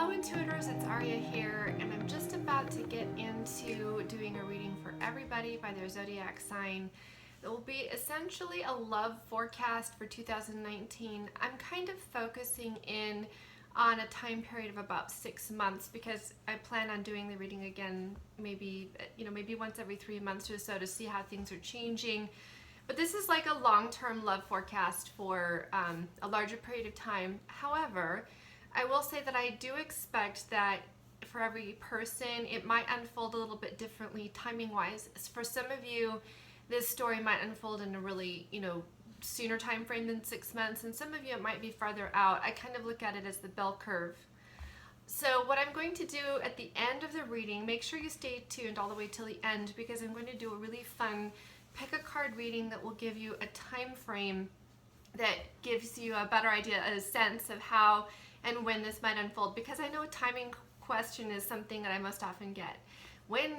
Hello Intuitors, it's Aria here, and I'm just about to get into doing a reading for everybody by their Zodiac sign. It will be essentially a love forecast for 2019. I'm kind of focusing in on a time period of about 6 months because I plan on doing the reading again maybe once every 3 months or so to see how things are changing. But this is like a long-term love forecast for a larger period of time. However, I will say that I do expect that for every person, it might unfold a little bit differently timing-wise. For some of you, this story might unfold in a really, sooner time frame than 6 months, and some of you it might be farther out. I kind of look at it as the bell curve. So what I'm going to do at the end of the reading, make sure you stay tuned all the way till the end because I'm going to do a really fun pick a card reading that will give you a time frame that gives you a better idea, a sense of how and when this might unfold, because I know a timing question is something that I most often get. When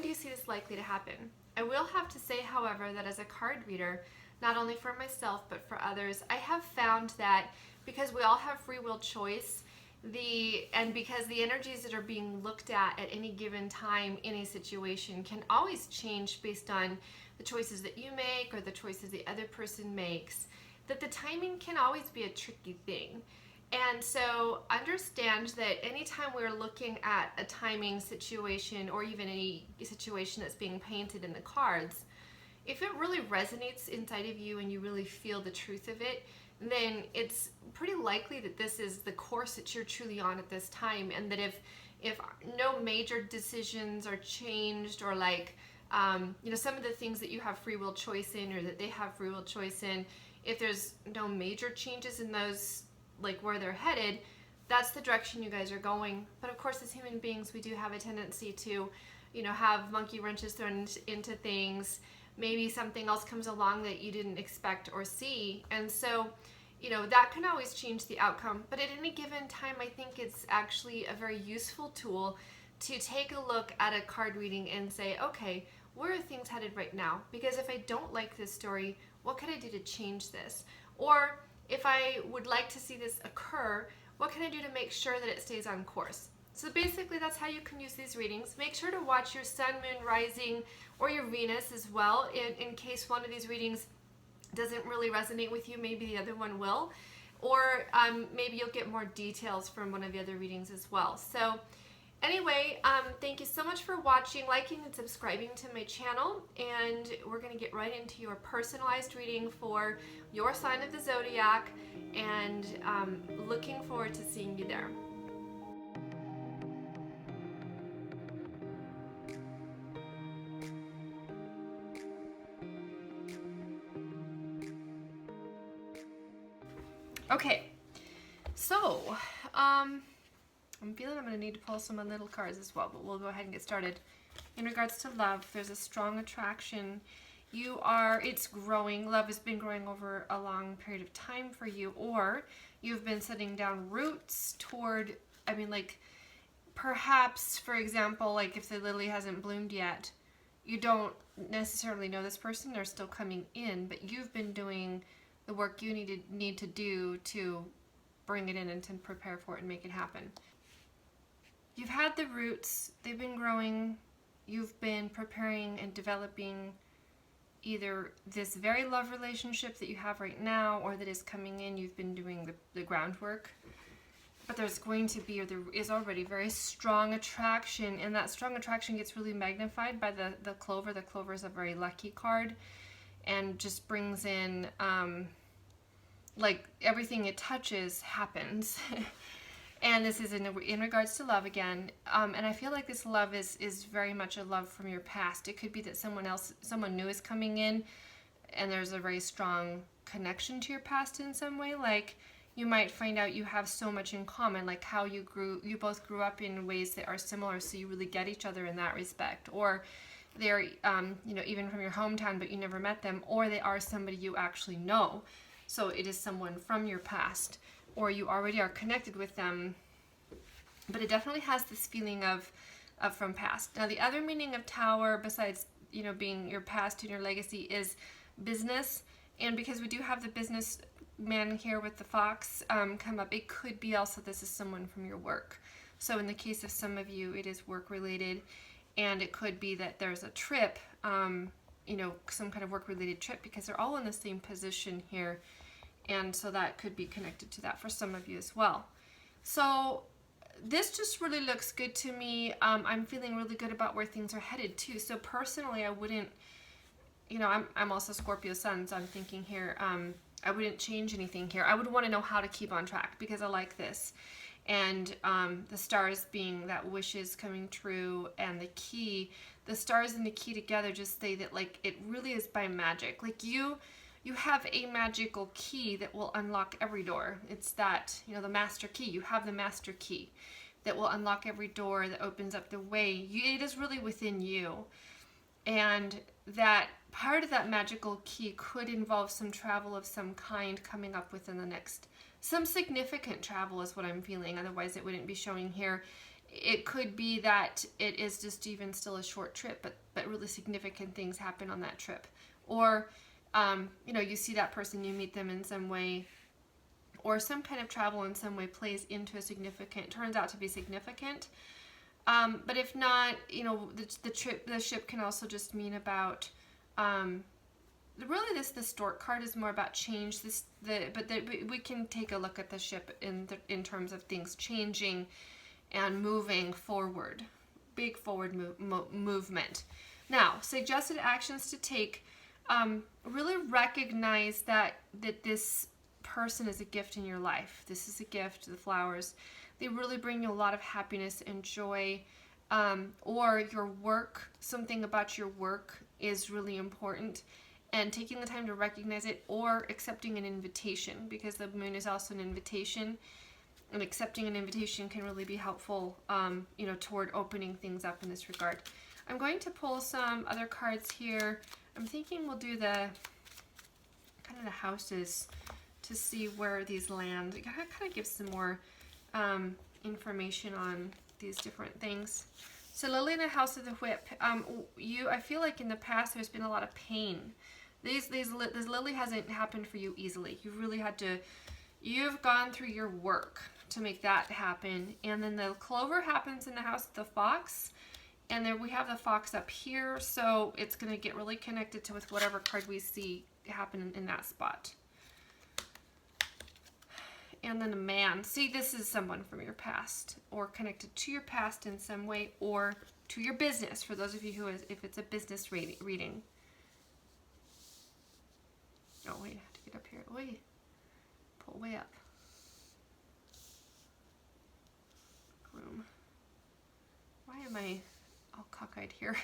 do you see this likely to happen? I will have to say, however, that as a card reader, not only for myself but for others, I have found that because we all have free will choice, because the energies that are being looked at any given time in a situation can always change based on the choices that you make or the choices the other person makes, that the timing can always be a tricky thing. And so understand that anytime we're looking at a timing situation or even any situation that's being painted in the cards, if it really resonates inside of you and you really feel the truth of it, then it's pretty likely that this is the course that you're truly on at this time, and that if no major decisions are changed or some of the things that you have free will choice in or that they have free will choice in, if there's no major changes in those, like where they're headed, that's the direction you guys are going. But of course, as human beings, we do have a tendency to, have monkey wrenches thrown into things. Maybe something else comes along that you didn't expect or see. And so, that can always change the outcome. But at any given time, I think it's actually a very useful tool to take a look at a card reading and say, okay, where are things headed right now? Because if I don't like this story, what can I do to change this? Or if I would like to see this occur, what can I do to make sure that it stays on course? So basically that's how you can use these readings. Make sure to watch your sun, moon, rising, or your Venus as well in case one of these readings doesn't really resonate with you. Maybe the other one will. Or maybe you'll get more details from one of the other readings as well. So anyway, thank you so much for watching, liking, and subscribing to my channel. And we're going to get right into your personalized reading for your sign of the Zodiac. And looking forward to seeing you there. Okay, so I'm feeling I'm going to need to pull some little cards as well, but we'll go ahead and get started. In regards to love, there's a strong attraction. It's growing. Love has been growing over a long period of time for you, or you've been setting down roots toward, perhaps, for example, like if the lily hasn't bloomed yet, you don't necessarily know this person, they're still coming in, but you've been doing the work you need to do to bring it in and to prepare for it and make it happen. You've had the roots, they've been growing, you've been preparing and developing either this very love relationship that you have right now or that is coming in. You've been doing the groundwork, but there's going to be, or there is already, very strong attraction, and that strong attraction gets really magnified by the clover. The clover is a very lucky card and just brings in like everything it touches happens. And this is in regards to love again, and I feel like this love is very much a love from your past. It could be that someone new is coming in, and there's a very strong connection to your past in some way. Like you might find out you have so much in common, like how you both grew up in ways that are similar, so you really get each other in that respect. Or they're even from your hometown, but you never met them, or they are somebody you actually know. So it is someone from your past, or you already are connected with them, but it definitely has this feeling of from past. Now the other meaning of tower, besides being your past and your legacy, is business. And because we do have the business man here with the fox come up, it could be also this is someone from your work. So in the case of some of you, it is work related, and it could be that there's a trip, you know, some kind of work related trip, because they're all in the same position here. And so that could be connected to that for some of you as well. So this just really looks good to me. I'm feeling really good about where things are headed too. So personally, I wouldn't, you know, I'm also Scorpio sun, so I'm thinking here, I wouldn't change anything here. I would want to know how to keep on track, because I like this. And the stars being that wishes coming true, and the key, the stars and the key together just say that, like, it really is by magic. Like you have a magical key that will unlock every door. It's that, you know, the master key. You have the master key that will unlock every door, that opens up the way. It is really within you. And that part of that magical key could involve some travel of some kind coming up within the next, some significant travel is what I'm feeling. Otherwise it wouldn't be showing here. It could be that it is just even still a short trip, but really significant things happen on that trip. Or you know, you see that person, you meet them in some way, or some kind of travel in some way plays into a significant, turns out to be significant. But if not, you know, the ship can also just mean about, really the stork card is more about change. We can take a look at the ship in terms of things changing and moving forward, big forward movement. Now, suggested actions to take. Really recognize that this person is a gift in your life. This is a gift. The flowers, they really bring you a lot of happiness and joy. Or your work, something about your work is really important, and taking the time to recognize it, or accepting an invitation, because the moon is also an invitation, and accepting an invitation can really be helpful, you know, toward opening things up in this regard. I'm going to pull some other cards here. I'm thinking we'll do the kind of the houses to see where these land. It kind of gives some more information on these different things. So Lily in the House of the Whip, I feel like in the past there's been a lot of pain. This Lily hasn't happened for you easily. You really had to, you've gone through your work to make that happen. And then the Clover happens in the House of the Fox. And then we have the fox up here, so it's going to get really connected to with whatever card we see happen in that spot. And then a man. See, this is someone from your past, or connected to your past in some way, or to your business, for those of you who, if it's a business reading. Oh, wait, I have to get up here. Wait, pull way up. Room. Why am I all cockeyed here?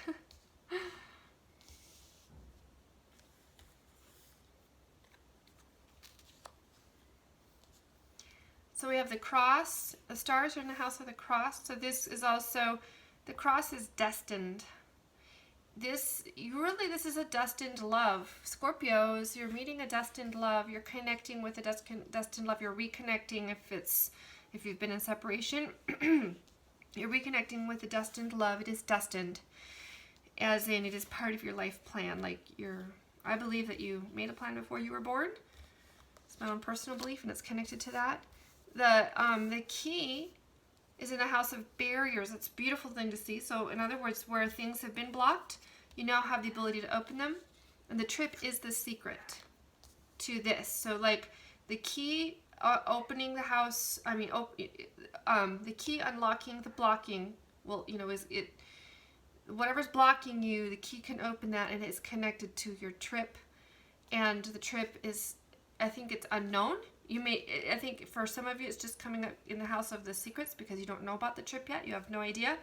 So we have the cross. The stars are in the House of the Cross. So this is also, the cross is destined. This is a destined love. Scorpios, you're meeting a destined love. You're connecting with a destined love. You're reconnecting if you've been in separation. You're reconnecting with a destined love. It is destined, as in it is part of your life plan. Like I believe that you made a plan before you were born. It's my own personal belief, and it's connected to that. The key is in the House of Barriers. It's a beautiful thing to see. So in other words, where things have been blocked, you now have the ability to open them. And the trip is the secret to this. So like the key opening the house, the key unlocking the blocking, well, you know, is it, whatever's blocking you, the key can open that, and it's connected to your trip. And the trip is, I think it's unknown. I think for some of you, it's just coming up in the House of the Secrets, because you don't know about the trip yet. You have no idea.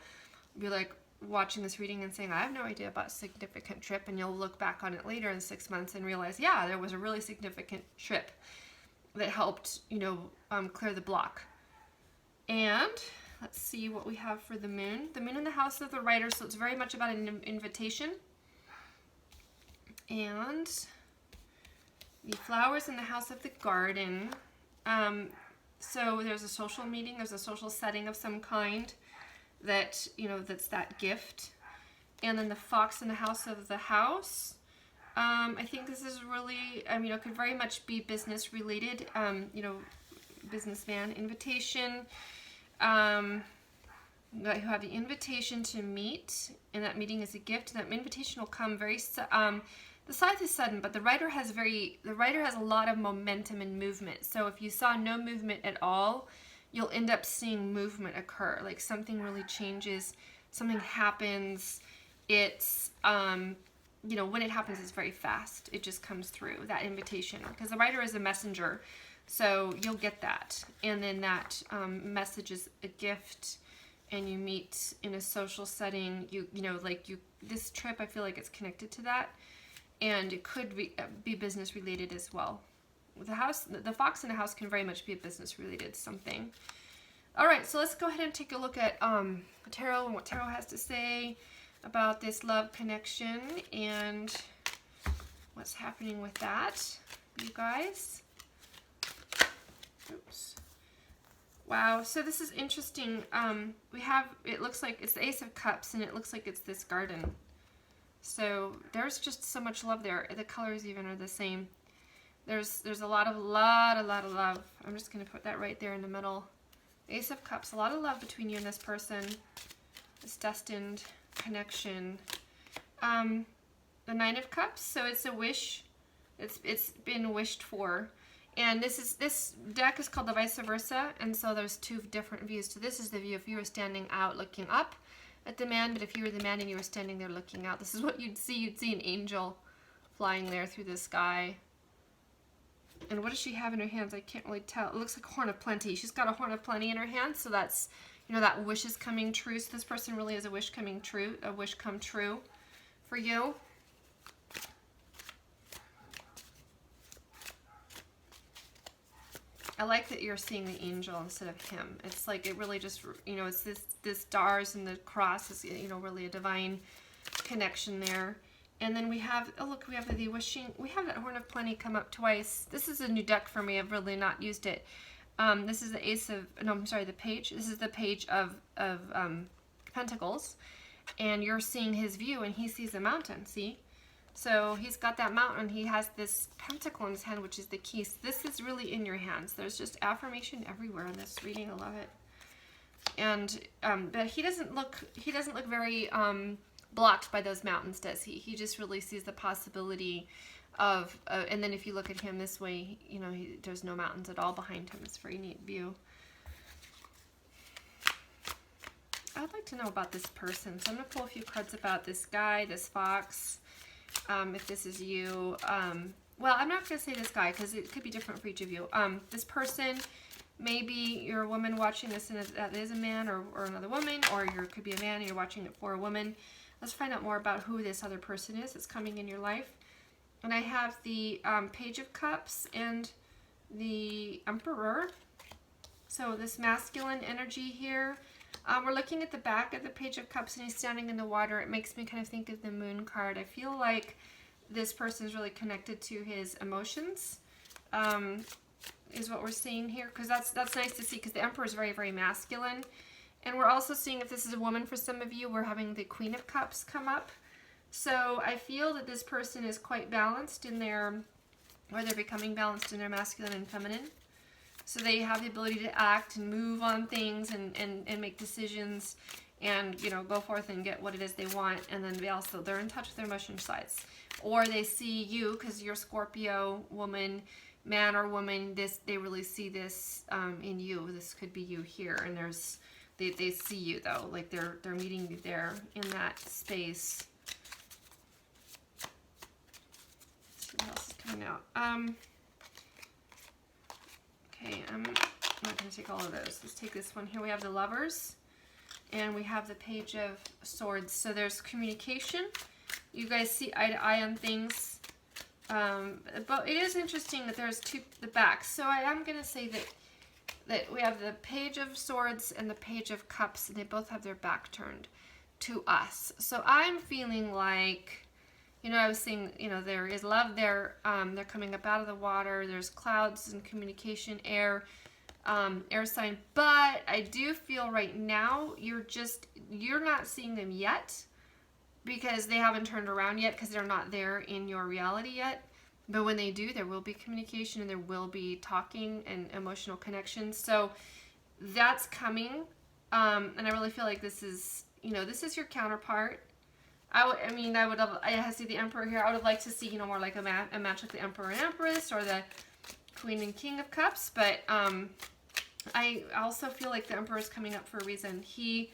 You'll be like watching this reading and saying, I have no idea about a significant trip. And you'll look back on it later in 6 months and realize, yeah, there was a really significant trip that helped, you know, clear the block. And let's see what we have for the moon. The moon in the House of the Writer, so it's very much about an invitation. And the flowers in the House of the Garden. So there's a social meeting, there's a social setting of some kind that, you know, that's that gift. And then the fox in the House of the House. I think this is really, it could very much be business related, businessman invitation. You have the invitation to meet, and that meeting is a gift. And that invitation will come very. The scythe is sudden, but the writer has a lot of momentum and movement. So if you saw no movement at all, you'll end up seeing movement occur. Like something really changes, something happens. It's you know, when it happens, it's very fast. It just comes through, that invitation, because the writer is a messenger. So you'll get that. And then that message is a gift, and you meet in a social setting. You know, like this trip, I feel like it's connected to that. And it could be business related as well. The fox in the house can very much be a business related something. All right, so let's go ahead and take a look at tarot and what tarot has to say about this love connection and what's happening with that, you guys. Oops. Wow, so this is interesting. We have, it looks like it's the Ace of Cups, and it looks like it's this garden. So there's just so much love there. The colors even are the same. There's a lot of love. I'm just going to put that right there in the middle. Ace of Cups, a lot of love between you and this person. This destined connection. The Nine of Cups, so it's a wish. It's been wished for. And this deck is called the Vice Versa, and so there's two different views. So this is the view if you were standing out looking up at the man, but if you were the man and you were standing there looking out, this is what you'd see. You'd see an angel flying there through the sky. And what does she have in her hands? I can't really tell. It looks like a horn of plenty. She's got a horn of plenty in her hand, so that's, you know, that wish is coming true. So this person really is a wish coming true, a wish come true for you. I like that you're seeing the angel instead of him. It's like it really just, you know, it's this stars and the cross is, you know, really a divine connection there. And then we have, oh look, we have the wishing, we have that horn of plenty come up twice. This is a new deck for me. I've really not used it. This is the ace of, no, I'm sorry, the page. This is the page of pentacles. And you're seeing his view, and he sees a mountain, see? So he's got that mountain. He has this pentacle in his hand, which is the key. So this is really in your hands. There's just affirmation everywhere in this reading. I love it. And but he doesn't look very blocked by those mountains, does he? He just really sees the possibility of, and then if you look at him this way, you know, there's no mountains at all behind him. It's a very neat view. I'd like to know about this person. So I'm going to pull a few cards about this guy, this fox. If this is you, well, I'm not going to say this guy because it could be different for each of you. This person, maybe you're a woman watching this and that is a man or another woman, or you could be a man and you're watching it for a woman. Let's find out more about who this other person is that's coming in your life. And I have the Page of Cups and the Emperor. So this masculine energy here. We're looking at the back of the Page of Cups, and he's standing in the water. It makes me kind of think of the Moon card. I feel like this person is really connected to his emotions, is what we're seeing here. Because that's nice to see, because the Emperor is very, very masculine. And we're also seeing, if this is a woman for some of you, we're having the Queen of Cups come up. So I feel that this person is quite balanced in their, or they're becoming balanced in their masculine and feminine. So they have the ability to act and move on things and make decisions and, you know, go forth and get what it is they want. And then they're in touch with their emotion sides. Or they see you, because you're Scorpio, woman, man or woman, they really see this in you. This could be you here. And they see you though, like they're meeting you there in that space. Let's see what else is coming out. Okay, I'm not going to take all of those. Let's take this one here. We have the Lovers, and we have the Page of Swords. So there's communication. You guys see eye to eye on things. But it is interesting that there's the backs. So I am going to say that we have the Page of Swords and the Page of Cups, and they both have their back turned to us. So I'm feeling like, you know, I was saying, you know, there is love there. They're coming up out of the water. There's clouds and communication, air sign. But I do feel right now you're not seeing them yet because they haven't turned around yet, because they're not there in your reality yet. But when they do, there will be communication and there will be talking and emotional connections. So that's coming. And I really feel like this is, you know, this is your counterpart. I see the Emperor here. I would have liked to see, you know, more like a match like the Emperor and Empress or the Queen and King of Cups. But I also feel like the Emperor is coming up for a reason. He,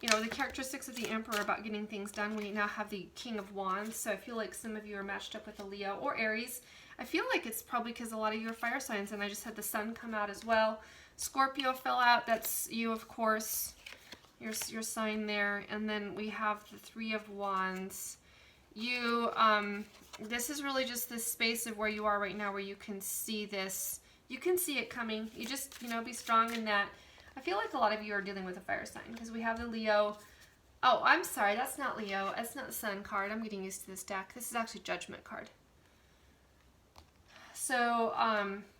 you know, the characteristics of the Emperor about getting things done. We now have the King of Wands. So I feel like some of you are matched up with a Leo or Aries. I feel like it's probably because a lot of you are fire signs. And I just had the Sun come out as well. Scorpio fell out. That's you, of course. Your sign there. And then we have the Three of Wands. You, this is really just this space of where you are right now, where you can see this. You can see it coming. You just, you know, be strong in that. I feel like a lot of you are dealing with a fire sign because we have the Leo. Oh, I'm sorry. That's not Leo. That's not the Sun card. I'm getting used to this deck. This is actually Judgment card. So,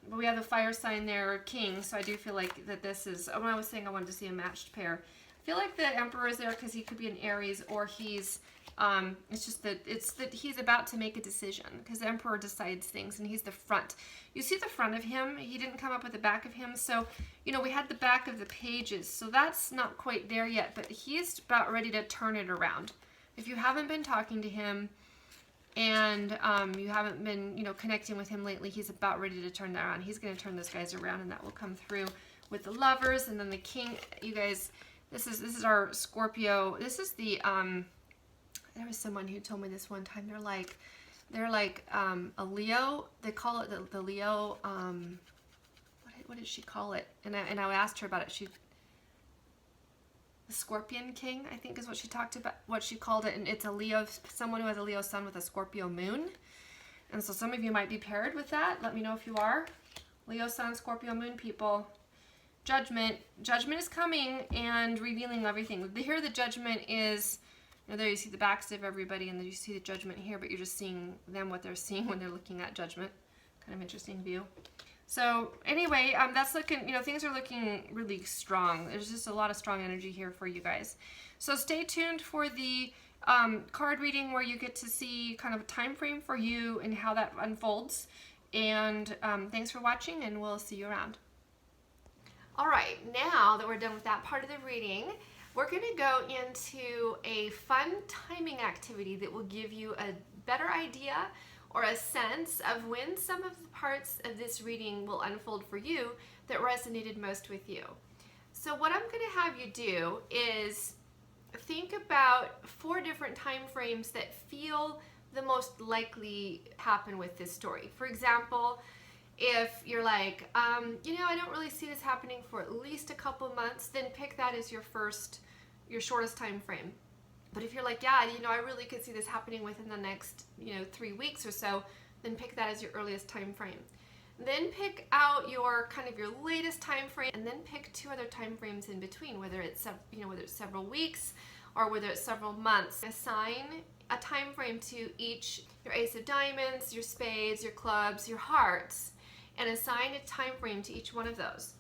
but we have the fire sign there, King. So I do feel like that this is, when I was saying I wanted to see a matched pair, I feel like the Emperor is there because he could be an Aries, or he's, it's just that he's about to make a decision, because the Emperor decides things and he's the front. You see the front of him. He didn't come up with the back of him. So, you know, we had the back of the pages. So that's not quite there yet, but he's about ready to turn it around. If you haven't been talking to him, and you haven't been, you know, connecting with him lately, he's about ready to turn that around. He's going to turn those guys around, and that will come through with the Lovers. And then the King, you guys, this is our Scorpio. This is the, there was someone who told me this one time. They're like a Leo. They call it the Leo, what did she call it? And I asked her about it. The Scorpion King, I think, is what she talked about, what she called it. And it's a Leo, someone who has a Leo sun with a Scorpio moon. And so some of you might be paired with that. Let me know if you are. Leo sun, Scorpio moon people. Judgment. Judgment is coming and revealing everything. Here the Judgment is, you know, there you see the backs of everybody, and then you see the Judgment here, but you're just seeing them, what they're seeing when they're looking at Judgment. Kind of interesting view. So anyway, that's looking, you know, things are looking really strong. There's just a lot of strong energy here for you guys. So stay tuned for the card reading, where you get to see kind of a time frame for you and how that unfolds. And thanks for watching, and we'll see you around. All right, now that we're done with that part of the reading, we're going to go into a fun timing activity that will give you a better idea or a sense of when some of the parts of this reading will unfold for you that resonated most with you. So what I'm going to have you do is think about 4 different time frames that feel the most likely happen with this story. For example, if you're like, you know, I don't really see this happening for at least a couple months, then pick that as your shortest time frame. But if you're like, yeah, you know, I really could see this happening within the next, you know, 3 weeks or so, then pick that as your earliest time frame. Then pick out your kind of your latest time frame, and then pick 2 other time frames in between, whether it's, you know, whether it's several weeks or whether it's several months. Assign a time frame to each, your Ace of Diamonds, your Spades, your Clubs, your Hearts, and assign a time frame to each one of those.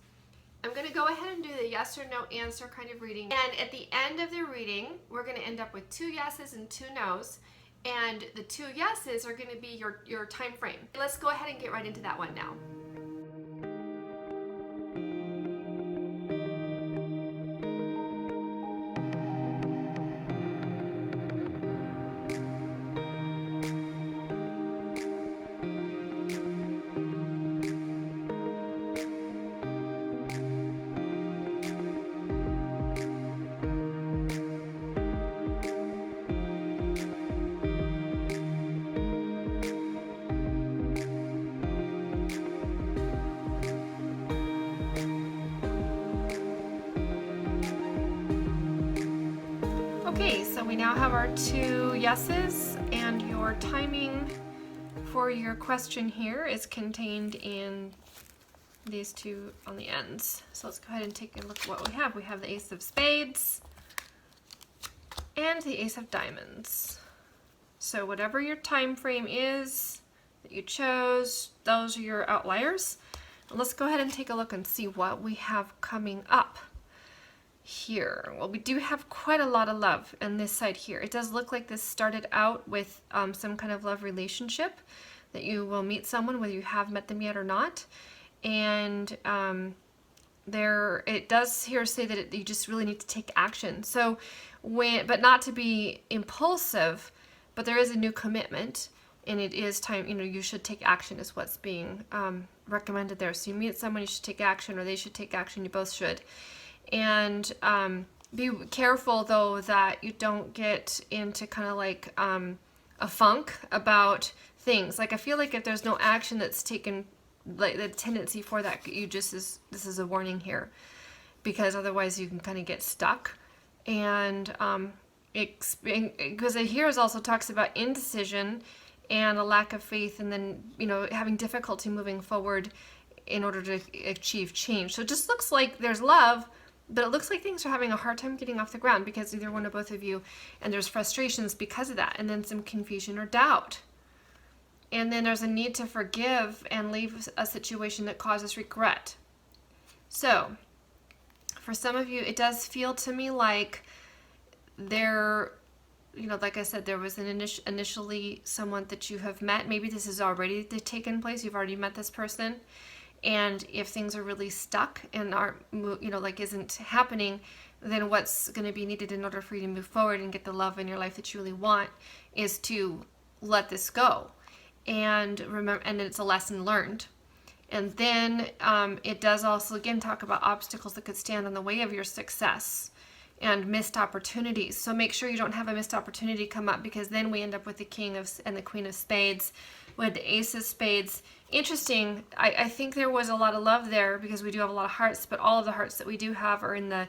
I'm going to go ahead and do the yes or no answer kind of reading. And at the end of the reading, we're going to end up with 2 yeses and 2 nos. And the 2 yeses are going to be your time frame. Let's go ahead and get right into that one now. Okay, so we now have our 2 yeses, and your timing for your question here is contained in these 2 on the ends. So let's go ahead and take a look at what we have. We have the Ace of Spades and the Ace of Diamonds. So whatever your time frame is that you chose, those are your outliers. Let's go ahead and take a look and see what we have coming up here. Well, we do have quite a lot of love on this side here. It does look like this started out with some kind of love relationship, that you will meet someone, whether you have met them yet or not. And it does here say that you just really need to take action. So but not to be impulsive, but there is a new commitment, and it is time, you should take action is what's being recommended there. So you meet someone, you should take action, or they should take action, you both should. And be careful though that you don't get into kind of like a funk about things. Like I feel like if there's no action that's taken, like the tendency for that, this is a warning here, because otherwise you can kind of get stuck. And because here also talks about indecision and a lack of faith, and then having difficulty moving forward in order to achieve change. So it just looks like there's love, but it looks like things are having a hard time getting off the ground because either one or both of you, and there's frustrations because of that, and then some confusion or doubt. And then there's a need to forgive and leave a situation that causes regret. So for some of you, it does feel to me like there, like I said, there was an initially someone that you have met. Maybe this has already taken place. You've already met this person. And if things are really stuck and aren't, isn't happening, then what's going to be needed in order for you to move forward and get the love in your life that you really want is to let this go. And remember, and it's a lesson learned. And then it does also, again, talk about obstacles that could stand in the way of your success and missed opportunities. So make sure you don't have a missed opportunity come up, because then we end up with the King and the Queen of Spades, with the Ace of Spades. Interesting. I think there was a lot of love there because we do have a lot of hearts, but all of the hearts that we do have are in the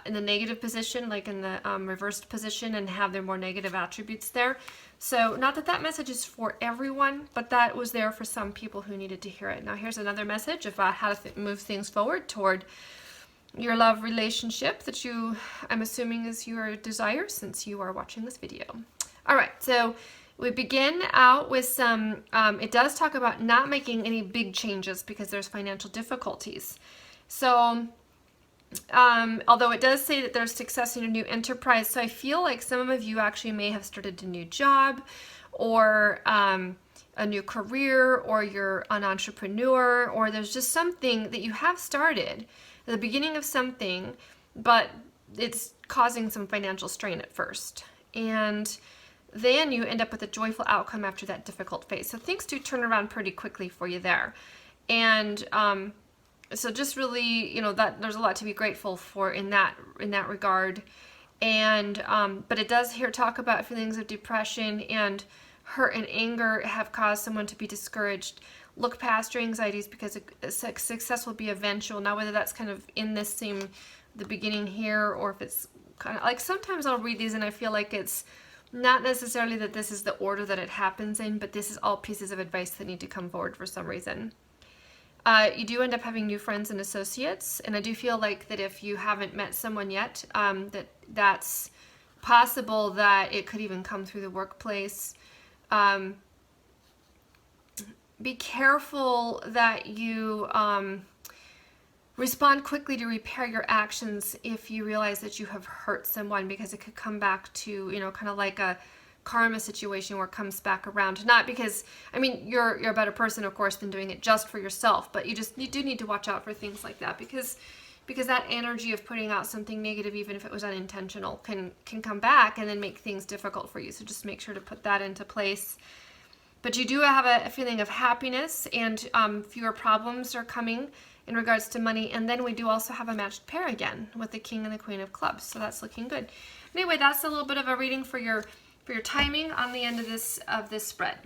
negative position, like in the reversed position, and have their more negative attributes there. So not that message is for everyone, but that was there for some people who needed to hear it. Now here's another message about how to move things forward toward your love relationship that I'm assuming is your desire since you are watching this video. All right, so we begin out with some, it does talk about not making any big changes because there's financial difficulties. So although it does say that there's success in a new enterprise, so I feel like some of you actually may have started a new job, or a new career, or you're an entrepreneur, or there's just something that you have started, the beginning of something, but it's causing some financial strain at first. And then you end up with a joyful outcome after that difficult phase. So things do turn around pretty quickly for you there. And so just really, that there's a lot to be grateful for in that regard. And but it does here talk about feelings of depression and hurt and anger have caused someone to be discouraged. Look past your anxieties because success will be eventual. Now, whether that's kind of in this the beginning here, or if it's kind of like, sometimes I'll read these and I feel like it's not necessarily that this is the order that it happens in, but this is all pieces of advice that need to come forward for some reason. You do end up having new friends and associates, and I do feel like that if you haven't met someone yet, that's possible that it could even come through the workplace. Be careful that you respond quickly to repair your actions if you realize that you have hurt someone, because it could come back to, kind of like a karma situation where it comes back around. Not because, you're a better person, of course, than doing it just for yourself, but you do need to watch out for things like that, because that energy of putting out something negative, even if it was unintentional, can come back and then make things difficult for you. So just make sure to put that into place. But you do have a feeling of happiness, and fewer problems are coming in regards to money. And then we do also have a matched pair again with the King and the Queen of Clubs. So that's looking good. Anyway, that's a little bit of a reading for your timing on the end of this spread.